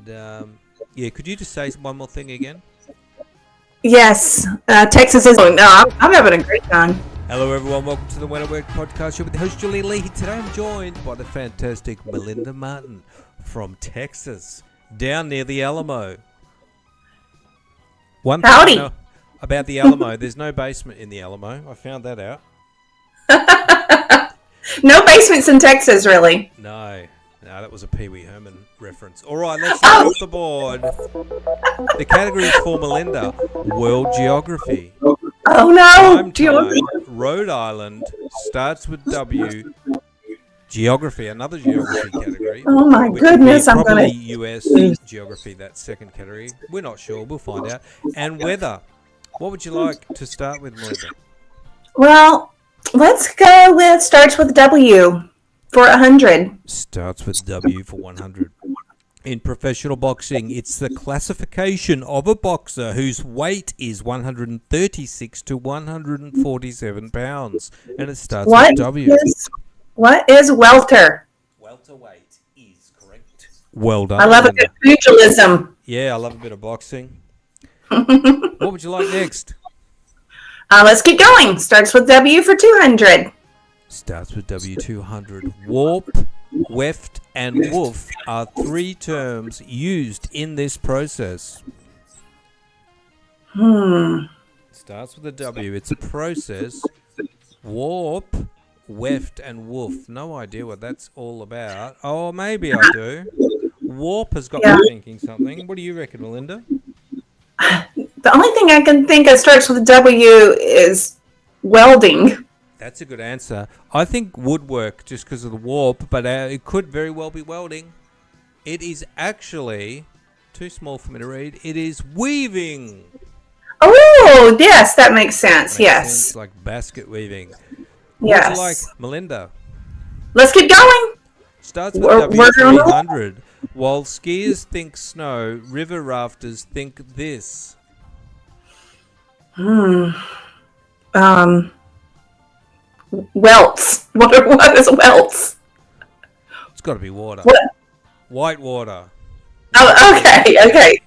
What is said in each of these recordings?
yeah, could you just say one more thing again? Yes, Texas is. Oh, no, I'm having a great time. Hello, everyone. Welcome to the When at Work podcast show with the host, Julie Lee. Today I'm joined by the fantastic Melinda Martin from Texas, down near the Alamo. One thing Howdy. I know about the Alamo, there's no basement in the Alamo. I found that out. No basements in Texas, really. No, that was a Pee Wee Herman reference. All right, let's start off the board. The category for Melinda, World Geography. Oh, no. Time, Rhode Island, starts with W. Geography, another geography category. Oh, my Which goodness. would be I'm going probably to. US geography, that second category. We're not sure. We'll find out. And weather. What would you like to start with, Melinda? Well, let's go with starts with W for 100. Starts with W for 100. In professional boxing, it's the classification of a boxer whose weight is 136 to 147 pounds. And it starts with W. What is welter? Welterweight is correct. Well done. I love a good pugilism. Yeah, I love a bit of boxing. What would you like next? Let's keep going. Starts with W for 200. Starts with W200. Warp, weft, and woof are three terms used in this process. Starts with a W. It's a process. Warp, weft, and woof. No idea what that's all about. Oh, maybe I do. Warp has got me thinking something. What do you reckon, Melinda? The only thing I can think of starts with W is welding. That's a good answer. I think woodwork just because of the warp, but it could very well be welding. It is actually too small for me to read. It is weaving. Oh, yes, that makes sense. Yes. Sense, like basket weaving. Yes. Would you like, Melinda? Let's keep going. Starts with W300. While skiers think snow, river rafters think this. Welts. What is welts? It's got to be water. What? White water. Oh, okay.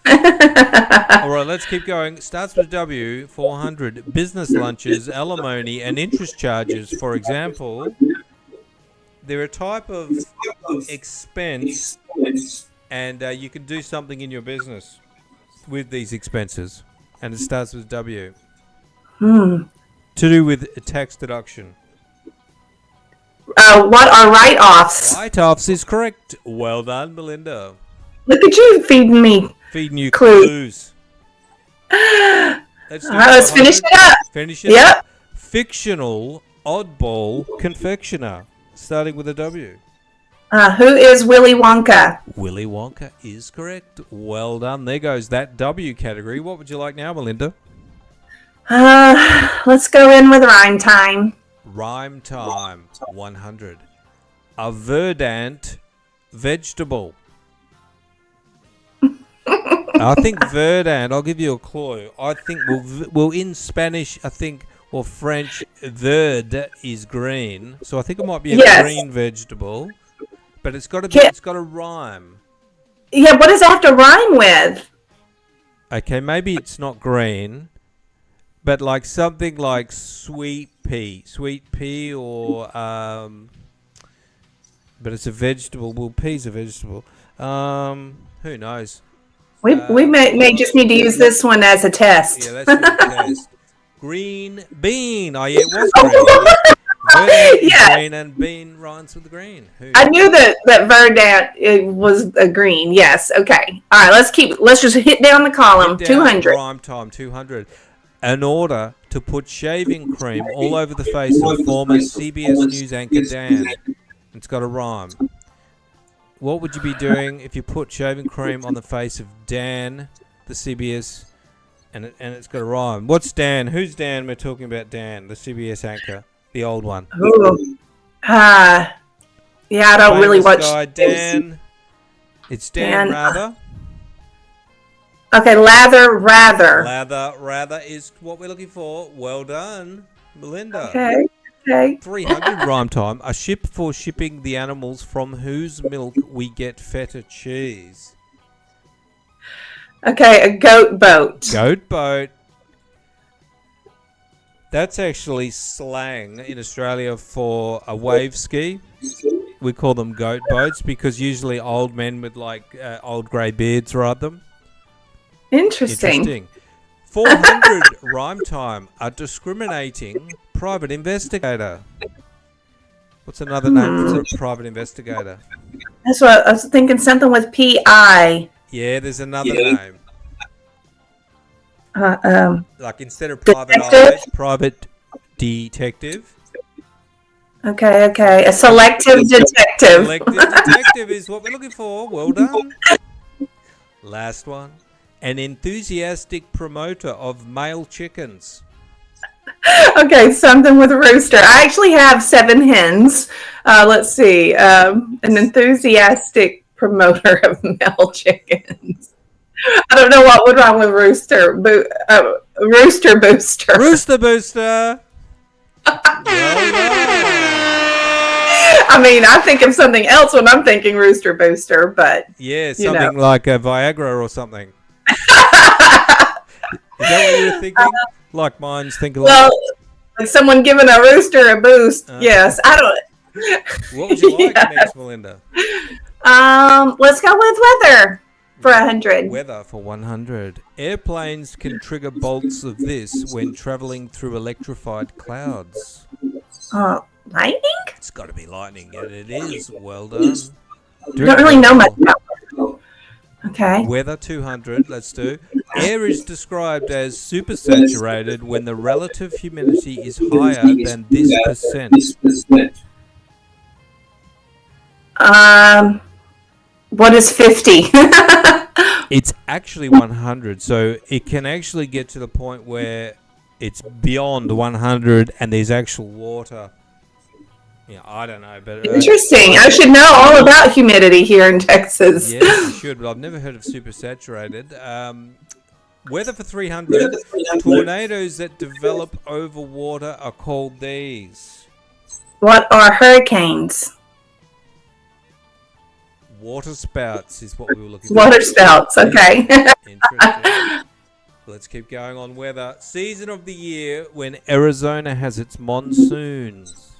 All right, let's keep going. Starts with W, 400. Business lunches, alimony, and interest charges. For example, they're a type of expense, and you can do something in your business with these expenses, and it starts with W. To do with a tax deduction. What are write-offs? Write-offs is correct. Well done, Melinda. Look at you feeding me. Feeding you clues. Let's finish it up. Finish it up. Fictional, oddball, confectioner. Starting with a W. Who is Willy Wonka? Willy Wonka is correct. Well done. There goes that W category. What would you like now, Melinda? Let's go in with rhyme time. Rhyme time, 100. A verdant vegetable. I think verdant, I'll give you a clue. I think, well, in Spanish, I think, or French, verde is green. So I think it might be a green vegetable. But it's got to rhyme. Yeah, what does it have to rhyme with? Okay, maybe it's not green. But like something like sweet pea or, but it's a vegetable. Well, pea's a vegetable. Who knows? We may just need to use this one as a test. Yeah, that's a test. Green bean. Oh, yeah, it was green. Green and bean rhymes with green. I knew that verdant it was a green. Yes. Okay. All right. Let's just hit down the column. 200. Rhyme time 200. An order to put shaving cream all over the face of former CBS News anchor Dan. It's got a rhyme. What would you be doing if you put shaving cream on the face of Dan, the CBS, and it's got a rhyme? What's Dan? Who's Dan? We're talking about Dan, the CBS anchor, the old one. Ooh. Yeah, I don't really watch. Guy, Dan. It's Dan Rather. Okay, rather. Rather is what we're looking for. Well done, Melinda. Okay. 300 rhyme time. A ship for shipping the animals from whose milk we get feta cheese. Okay, a goat boat. Goat boat. That's actually slang in Australia for a wave ski. We call them goat boats because usually old men with old grey beards ride them. Interesting. 400 rhyme time. A discriminating private investigator. What's another name for a private investigator? That's what I was thinking. Something with P.I. Yeah, there's another name. Like instead of private eye, private detective. Okay. A selective detective. Selective detective is what we're looking for. Well done. Last one. An enthusiastic promoter of male chickens. Okay, something with a rooster. I actually have 7 hens. Let's see. An enthusiastic promoter of male chickens. I don't know what would rhyme with rooster. Rooster booster. Rooster booster. I mean, I think of something else when I'm thinking rooster booster, but yeah, something like a Viagra or something. Is that what you were thinking? Like mine's thinking. Well, like someone giving a rooster a boost. Yes, I don't. What would you like next, Melinda? Let's go with weather for 100. Weather for 100. Airplanes can trigger bolts of this when traveling through electrified clouds. Lightning? It's got to be lightning, and it is. Well done. Don't really know much about weather. Okay. Weather 200. Let's do. Air is described as supersaturated when the relative humidity is higher than this percent. What is 50? It's actually 100, so it can actually get to the point where it's beyond 100 and there's actual water. Yeah, I don't know, but interesting. I should know all about humidity here in Texas. Yes, you should, but I've never heard of supersaturated. Weather for 300. Tornadoes that develop over water are called these. What are hurricanes? Water spouts is what we were looking for. Water spouts, okay. Interesting. Let's keep going on weather. Season of the year when Arizona has its monsoons.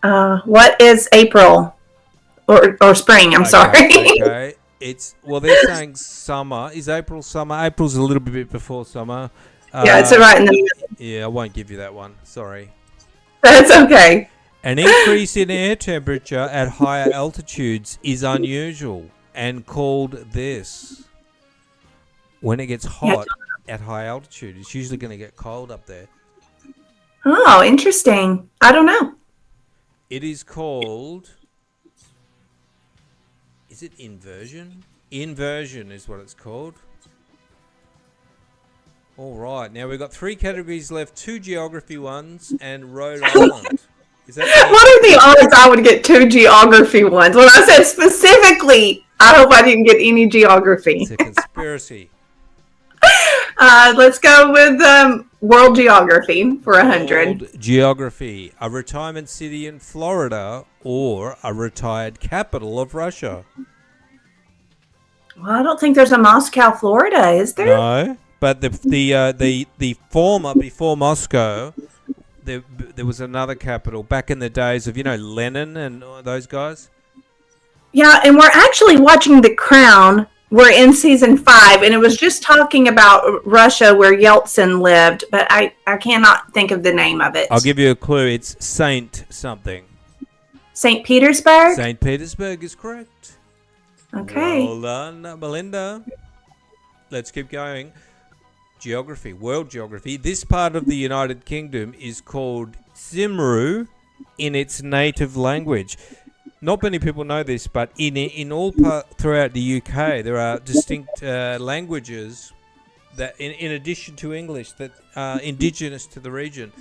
What is April? Or spring, I'm sorry. Okay. They're saying summer. Is April summer? April's a little bit before summer. Yeah, it's right in the middle. Yeah, I won't give you that one. Sorry. That's okay. An increase in air temperature at higher altitudes is unusual and called this. When it gets hot at high altitude, it's usually going to get cold up there. Oh, interesting. I don't know. It is called... Is it inversion? Inversion is what it's called. All right. Now we've got 3 categories left. 2 geography ones and Rhode Island. Is that what are the odds I would get 2 geography ones? When I said specifically, I hope I didn't get any geography. It's a conspiracy. Let's go with world geography for 100. World geography. A retirement city in Florida or a retired capital of Russia? Well, I don't think there's a Moscow, Florida, is there? No, but the former, before Moscow, there was another capital back in the days of, Lenin and those guys. Yeah, and we're actually watching The Crown. We're in season 5, and it was just talking about Russia where Yeltsin lived, but I cannot think of the name of it. I'll give you a clue. It's Saint something. St. Petersburg? St. Petersburg is correct. Okay. Well done, Melinda. Let's keep going. Geography, world geography. This part of the United Kingdom is called Cymru in its native language. Not many people know this, but in all throughout the UK, there are distinct languages that, in addition to English, that are indigenous to the region.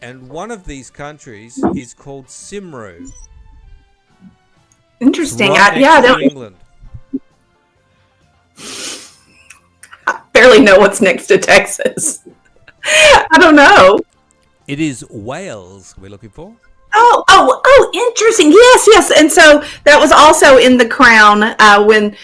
And one of these countries is called Cymru. Interesting. Right I don't. England. I barely know what's next to Texas. I don't know. It is Wales we're looking for. Oh, interesting. Yes. And so that was also in The Crown when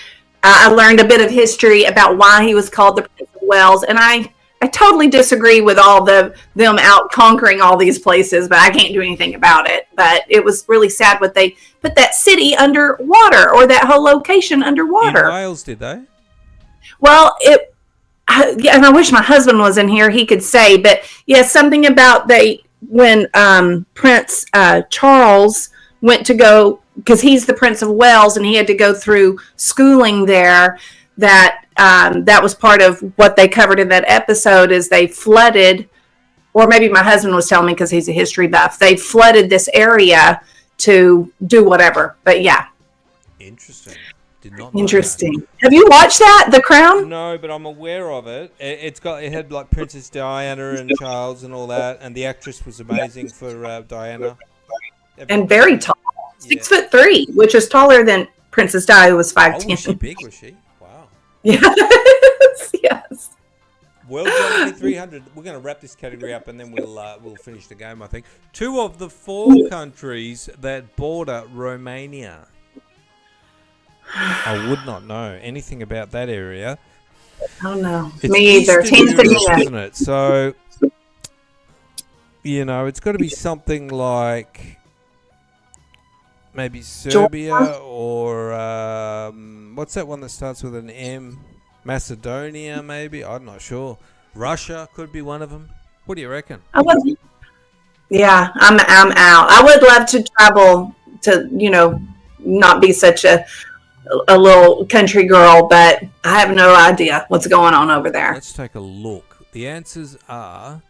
I learned a bit of history about why he was called the Prince of Wales, and I totally disagree with all them out conquering all these places, but I can't do anything about it. But it was really sad what they put that city underwater, or that whole location underwater. In Wales, did they? Well, yeah, and I wish my husband was in here; he could say. But yeah, something about when Prince Charles went to go, because he's the Prince of Wales, and he had to go through schooling there. That was part of what they covered in that episode. Is they flooded, or maybe my husband was telling me because he's a history buff. They flooded this area to do whatever. But yeah, interesting. Did not know interesting. That. Have you watched that, The Crown? No, but I'm aware of it. It had like Princess Diana and Charles and all that, and the actress was amazing for Diana. And very tall, 6'3", which is taller than Princess Di, who was 5'10". Oh, was she big? Was she? Wow. Yes, yes. Well, Johnny 300. We're going to wrap this category up, and then we'll finish the game. I think 2 of the 4 countries that border Romania. I would not know anything about that area. Oh no, it's me either. Tanzania, isn't it? So, it's got to be something like maybe Serbia or what's that one that starts with an M? Macedonia, maybe. I'm not sure. Russia could be one of them. What do you reckon? I'm out. I would love to travel to, not be such a little country girl, but I have no idea what's going on over there. Let's take a look. The answers are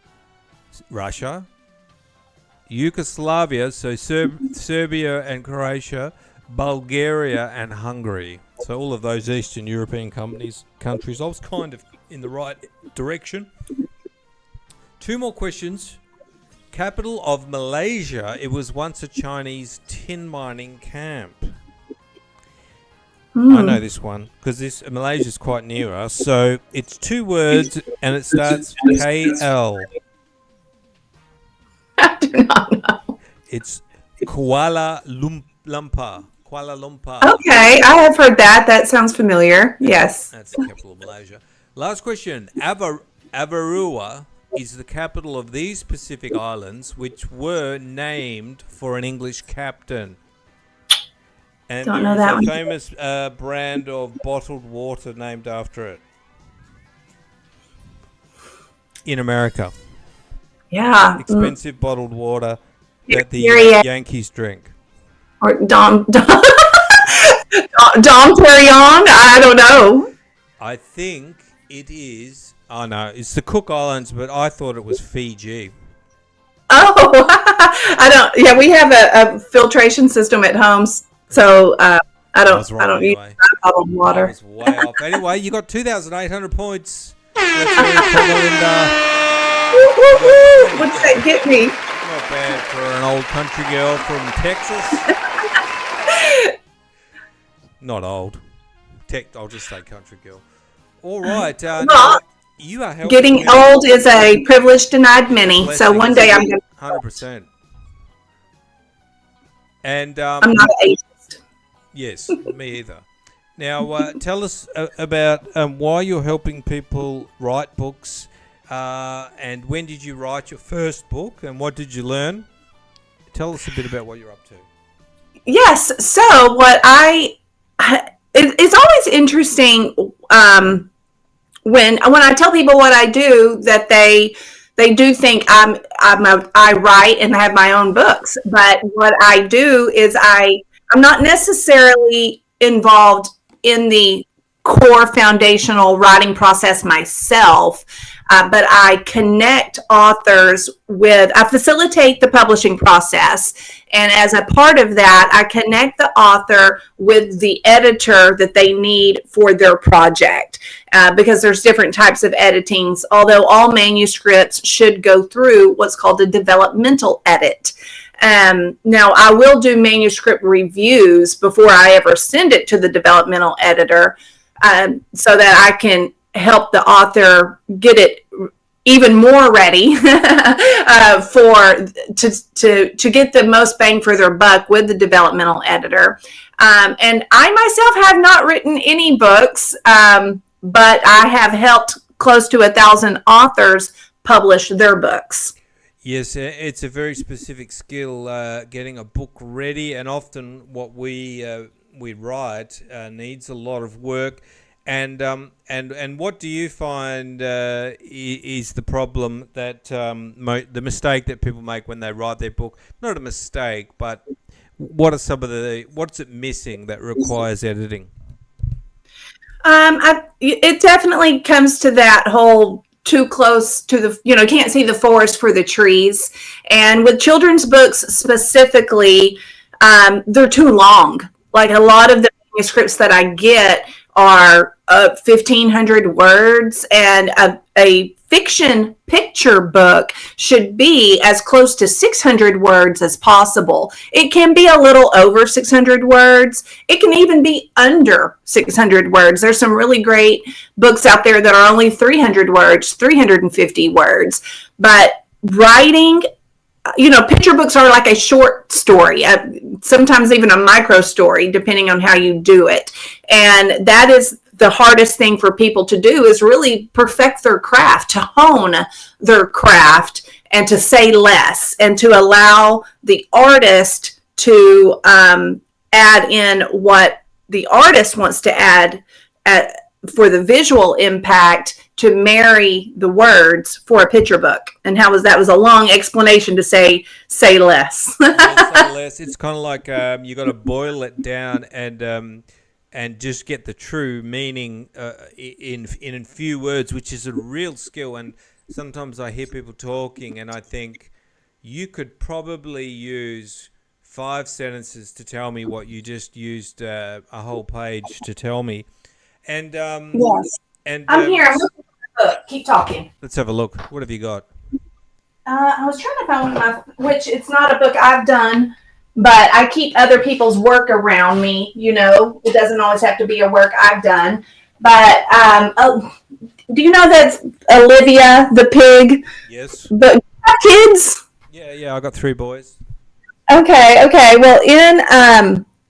Russia, Yugoslavia, so Serbia and Croatia, Bulgaria and Hungary. So all of those Eastern European countries. I was kind of in the right direction. 2 more questions. Capital of Malaysia. It was once a Chinese tin mining camp. I know this one because Malaysia's quite near us. So it's 2 words and it starts KL. I do not know. It's Kuala Lumpur. Okay, I have heard that. That sounds familiar. Yes. That's the capital of Malaysia. Last question. Avarua is the capital of these Pacific Islands, which were named for an English captain. And don't know that one. Famous brand of bottled water named after it in America. Yeah. Expensive bottled water that the Yankees drink. Or Dom Perignon? I don't know. I think it is. Oh no, it's the Cook Islands, but I thought it was Fiji. Oh, I don't. Yeah, we have a filtration system at home. So I don't use bottled water. I was way off. Anyway, you got 2,800 points. Let's go for Melinda. What does that get me? Not bad for an old country girl from Texas. Not old. I'll just say country girl. All right. You are helping. Getting old is a privilege denied many. So one day I'm going to. 100%. And I'm not an ageist. Yes, me either. Now, tell us about why you're helping people write books, and when did you write your first book, and what did you learn? Tell us a bit about what you're up to. Yes. So it's always interesting when I tell people what I do, that they do think I write and I have my own books, but what I do is I'm not necessarily involved in the core foundational writing process myself, but I connect authors I facilitate the publishing process. And as a part of that, I connect the author with the editor that they need for their project, because there's different types of editings, although all manuscripts should go through what's called a developmental edit. Now, I will do manuscript reviews before I ever send it to the developmental editor, so that I can help the author get it even more ready to get the most bang for their buck with the developmental editor. And I myself have not written any books, but I have helped close to 1,000 authors publish their books. Yes, it's a very specific skill, getting a book ready, and often what we write needs a lot of work. And what do you find is the problem that the mistake that people make when they write their book? Not a mistake, but what's it missing that requires editing? It definitely comes to that whole too close to the, can't see the forest for the trees. And with children's books specifically, they're too long. Like a lot of the manuscripts that I get are 1,500 words, and a fiction picture book should be as close to 600 words as possible. It can be a little over 600 words. It can even be under 600 words. There's some really great books out there that are only 300 words, 350 words. But writing, picture books are like a short story, sometimes even a micro story, depending on how you do it. And that is the hardest thing for people to do, is really perfect their craft, to hone their craft, and to say less, and to allow the artist to add in what the artist wants to add for the visual impact, to marry the words for a picture book. And that was a long explanation to say less. Yeah, say less. It's kind of like you got to boil it down and just get the true meaning in few words, which is a real skill. And sometimes I hear people talking, and I think you could probably use 5 sentences to tell me what you just used a whole page to tell me. And yes. And I'm here. I'm looking for the book. Keep talking. Let's have a look. What have you got? I was trying to find one of which it's not a book I've done, but I keep other people's work around me. It doesn't always have to be a work I've done. But do you know that's Olivia the pig? Yes. But kids? Yeah. I got 3 boys. Okay. Well,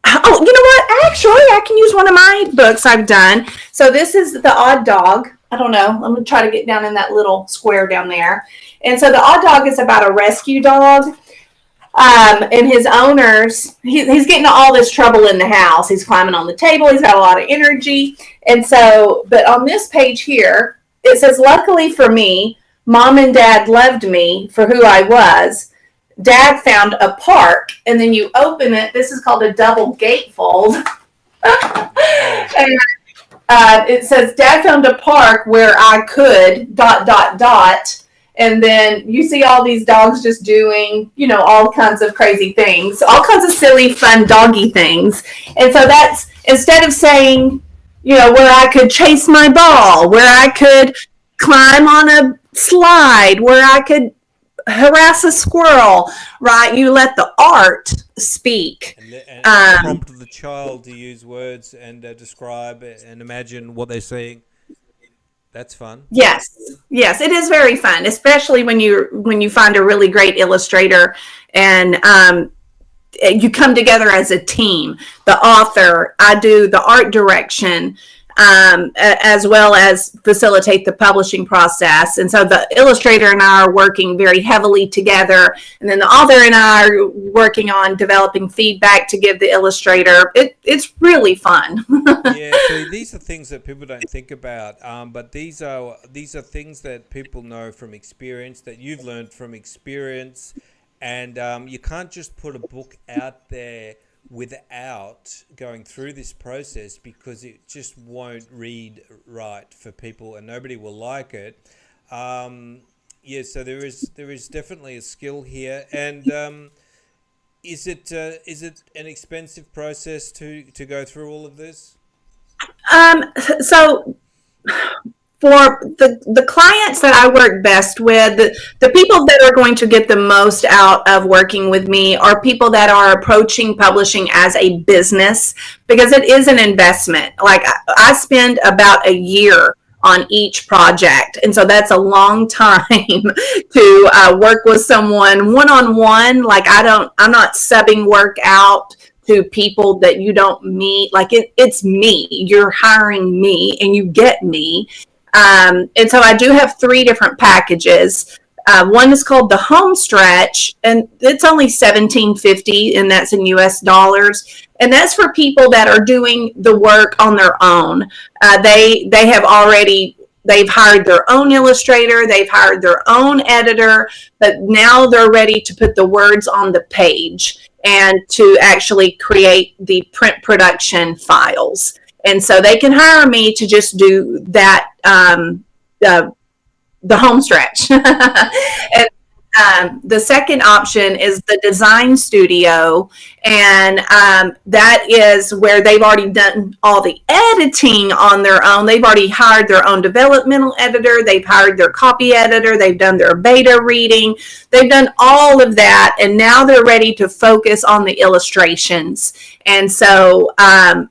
oh, you know what? Actually, I can use one of my books I've done. So this is The Odd Dog. I don't know. I'm going to try to get down in that little square down there. And so The Odd Dog is about a rescue dog. And his owners, he's getting all this trouble in the house. He's climbing on the table. He's got a lot of energy. And so, but on this page here, it says, luckily for me, Mom and Dad loved me for who I was. Dad found a park, and then you open it. This is called a double gatefold. And it says, Dad found a park where I could ... And then you see all these dogs just doing, all kinds of crazy things, all kinds of silly, fun doggy things. And so that's, instead of saying, where I could chase my ball, where I could climb on a slide, where I could harass a squirrel, right? You let the art speak. And prompt the child to use words and describe and imagine what they're seeing. That's fun. Yes, it is very fun, especially when you find a really great illustrator and you come together as a team. The author, I do the art direction, as well as facilitate the publishing process. And so the illustrator and I are working very heavily together. And then the author and I are working on developing feedback to give the illustrator. It's really fun. Yeah, so these are things that people don't think about, but these are things that people know from experience, that you've learned from experience. And you can't just put a book out there without going through this process, because it just won't read right for people and nobody will like it. So there is definitely a skill here. And is it an expensive process to go through all of this? So for the clients that I work best with, the people that are going to get the most out of working with me are people that are approaching publishing as a business, because it is an investment. Like I spend about a year on each project, and so that's a long time to work with someone one-on-one. Like I'm not subbing work out to people that you don't meet. Like it's me. You're hiring me and you get me. And so I do have 3 different packages. One is called the home stretch, and it's only $17.50, and that's in US dollars. And that's for people that are doing the work on their own. They have already, they've hired their own illustrator, they've hired their own editor, but now they're ready to put the words on the page and to actually create the print production files. And so they can hire me to just do that, the home stretch. And the second option is the design studio, and that is where they've already done all the editing on their own. They've already hired their own developmental editor, they've hired their copy editor, they've done their beta reading, they've done all of that, and now they're ready to focus on the illustrations. And so I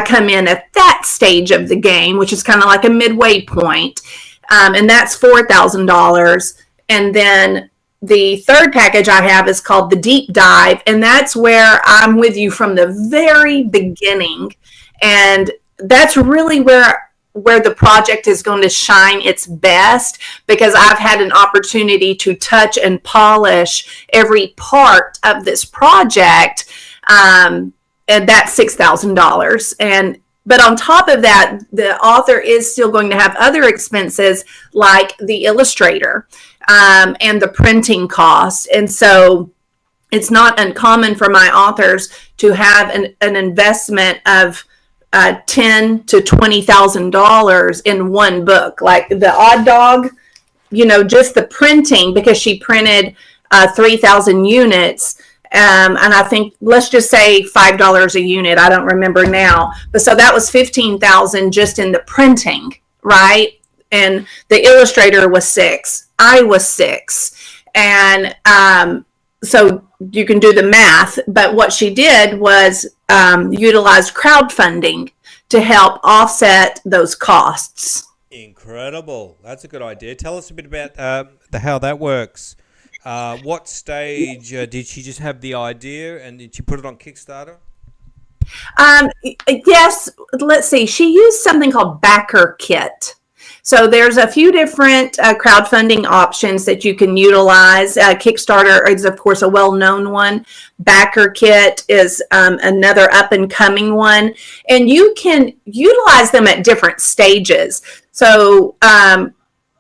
come in at that stage of the game, which is kind of like a midway point, and that's $4,000. And then the third package I have is called the deep dive, and that's where I'm with you from the very beginning. And that's really where the project is going to shine its best, because I've had an opportunity to touch and polish every part of this project. And that's $6,000. But on top of that, the author is still going to have other expenses like the illustrator and the printing cost. And so it's not uncommon for my authors to have an investment of $10,000 to $20,000 in one book. Like the Odd Dog, just the printing, because she printed 3,000 units. And I think, let's just say $5 a unit. I don't remember now. But so that was $15,000 just in the printing, right? And the illustrator was $6,000. I was $6,000. And so you can do the math. But what she did was utilize crowdfunding to help offset those costs. Incredible. That's a good idea. Tell us a bit about how that works. What stage did she just have the idea, and did she put it on Kickstarter? Yes. Let's see. She used something called Backer Kit. So there's a few different crowdfunding options that you can utilize. Kickstarter is, of course, a well-known one. Backer Kit is another up-and-coming one. And you can utilize them at different stages. So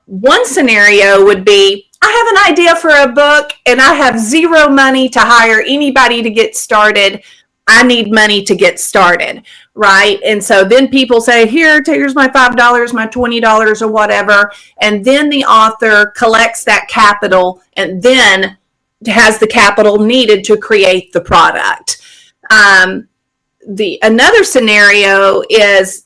one scenario would be, I have an idea for a book and I have zero money to hire anybody to get started. I need money to get started, right? And so then people say, here's my $5, my $20 or whatever. And then the author collects that capital and then has the capital needed to create the product. Another scenario is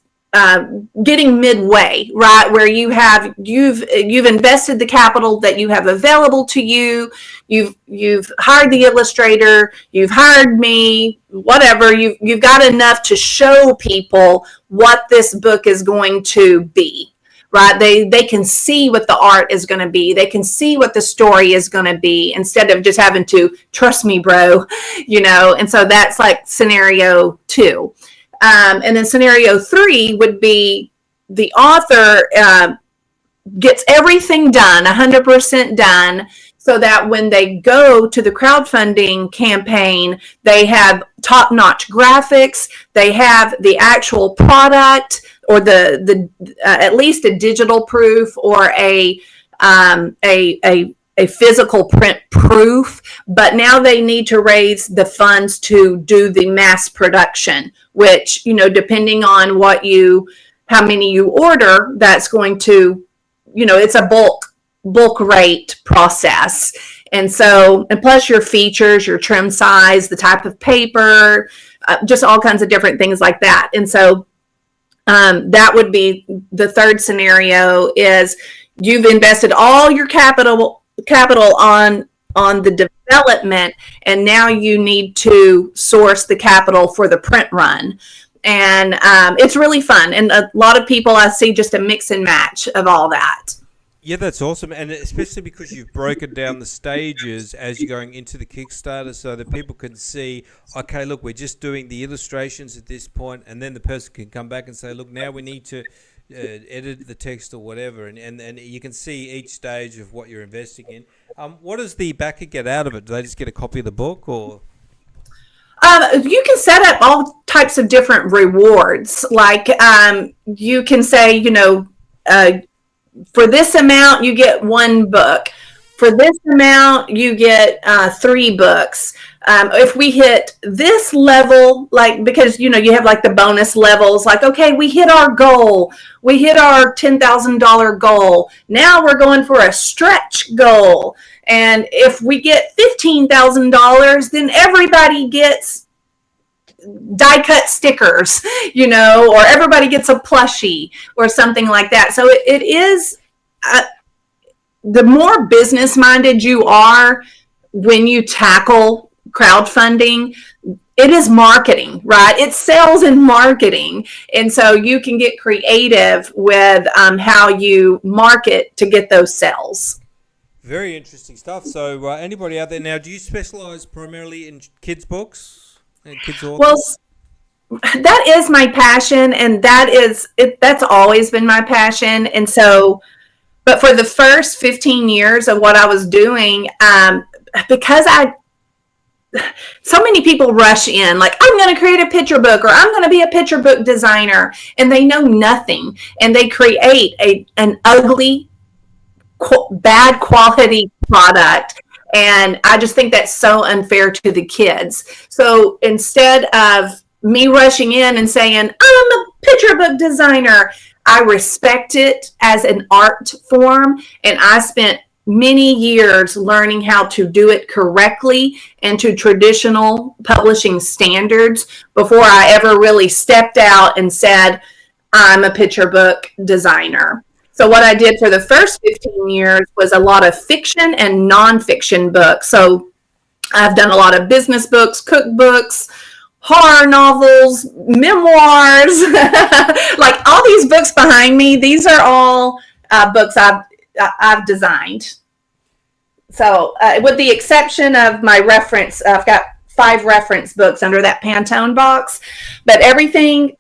getting midway, right, where you've invested the capital that you have available to you. You've hired the illustrator, you've hired me, whatever. You've got enough to show people what this book is going to be, right? They can see what the art is going to be. They can see what the story is going to be, instead of just having to trust me, bro, And so that's like scenario 2. And then scenario 3 would be the author gets everything done, 100% done, so that when they go to the crowdfunding campaign, they have top-notch graphics, they have the actual product, or the at least a digital proof or a physical print proof, but now they need to raise the funds to do the mass production, which, depending on how many you order, that's going to, it's a bulk rate process. And so, and plus your features, your trim size, the type of paper, just all kinds of different things like that. And so that would be the third scenario, is you've invested all your capital on the development, and now you need to source the capital for the print run. And it's really fun. And a lot of people, I see just a mix and match of all that. Yeah, that's awesome, and especially because you've broken down the stages as you're going into the Kickstarter, so that people can see, okay, look, we're just doing the illustrations at this point, and then the person can come back and say, look, now we need to edit the text or whatever, and you can see each stage of what you're investing in. What does the backer get out of it? Do they just get a copy of the book, or? You can set up all types of different rewards. Like you can say, for this amount, you get one book. For this amount, you get 3 books. If we hit this level, like, because, you have like the bonus levels, like, okay, we hit our goal. We hit our $10,000 goal. Now we're going for a stretch goal. And if we get $15,000, then everybody gets die cut stickers, or everybody gets a plushie or something like that. So it is, the more business minded you are when you tackle crowdfunding, it is marketing, right? It's sales and marketing. And so you can get creative with how you market to get those sales. Very interesting stuff. So anybody out there now, do you specialize primarily in kids' books? Kids authors? Well, that is my passion, and that's always been my passion. And so, but for the first 15 years of what I was doing, because so many people rush in, like, I'm going to create a picture book, or I'm going to be a picture book designer, and they know nothing, and they create an ugly, bad quality product. And I just think that's so unfair to the kids. So instead of me rushing in and saying, I'm a picture book designer, I respect it as an art form. And I spent many years learning how to do it correctly and to traditional publishing standards before I ever really stepped out and said, I'm a picture book designer. So what I did for the first 15 years was a lot of fiction and nonfiction books. So I've done a lot of business books, cookbooks, horror novels, memoirs, like all these books behind me. These are all books I've designed. So with the exception of my reference, I've got 5 reference books under that Pantone box, but everything,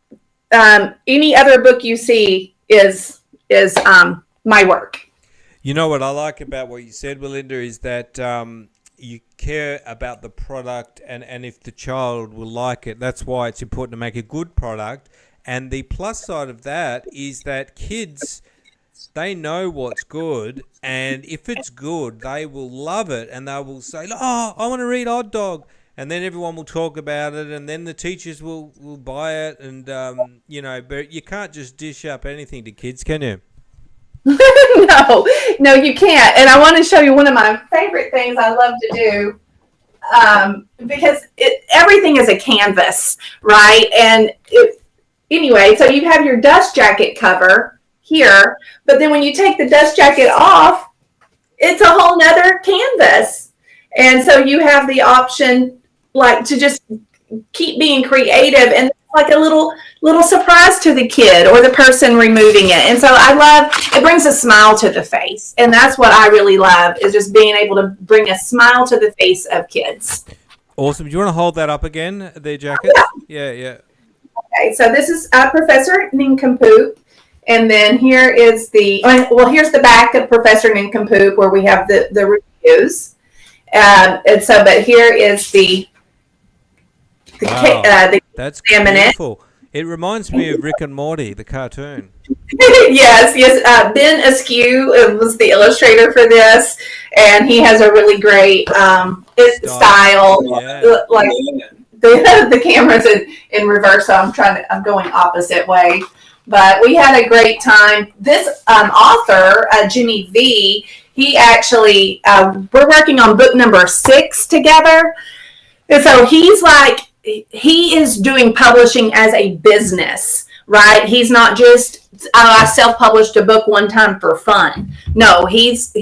any other book you see is my work. You know what I like about what you said, Melinda, is that you care about the product and if the child will like it. That's why it's important to make a good product. And the plus side of that is that kids, they know what's good, and if it's good, they will love it, and they will say, oh, I want to read Odd Dog. And then everyone will talk about it, and then the teachers will buy it, and, but you can't just dish up anything to kids, can you? No, you can't. And I want to show you one of my favorite things I love to do, because everything is a canvas, right? And anyway, so you have your dust jacket cover here, but then when you take the dust jacket off, it's a whole nother canvas. And so you have the option, like, to just keep being creative, and like a little surprise to the kid or the person removing it. And so I love, it brings a smile to the face. And that's what I really love, is just being able to bring a smile to the face of kids. Awesome. Do you want to hold that up again, the jacket? Yeah. Okay, so this is Professor Nincompoop. And then here is here's the back of Professor Nincompoop, where we have the reviews. But here is the that's beautiful. It reminds me of Rick and Morty, the cartoon. yes. Ben Askew was the illustrator for this, and he has a really great style. Yeah. Like the camera's in reverse, so I'm going opposite way. But we had a great time. This author, Jimmy V, he actually, we're working on book number 6 together. And so he is doing publishing as a business, right? He's not just, I self-published a book one time for fun. No, he's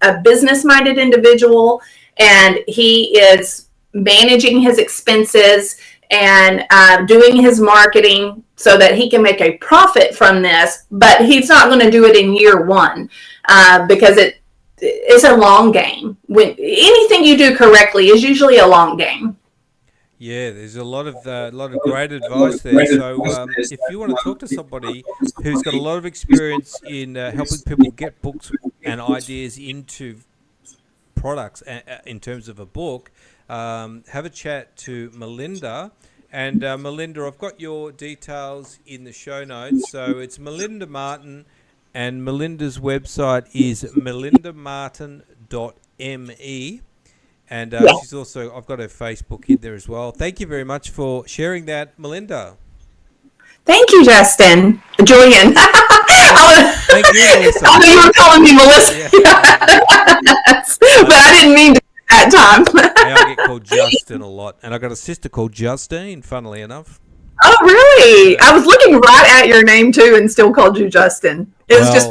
a business-minded individual, and he is managing his expenses and doing his marketing so that he can make a profit from this, but he's not going to do it in year one because it's a long game. When anything you do correctly is usually a long game. Yeah, there's a lot of great advice there. So if you want to talk to somebody who's got a lot of experience in helping people get books and ideas into products in terms of a book, have a chat to Melinda. And Melinda, I've got your details in the show notes. So it's Melinda Martin, and Melinda's website is melindamartin.me. And she's also, I've got her Facebook in there as well. Thank you very much for sharing that, Melinda. Thank you, Justin. Julian. Thank you, Melissa. I know you were calling me Melissa. Yes. But I didn't mean to at that time. I get called Justin a lot. And I got a sister called Justine, funnily enough. Oh, really? I was looking right at your name, too, and still called you Justin. It was just...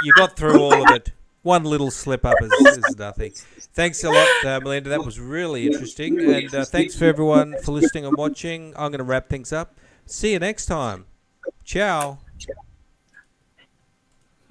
You got through all of it. One little slip up is nothing. Thanks a lot, Melinda. That was really interesting. And thanks for everyone for listening and watching. I'm going to wrap things up. See you next time. Ciao.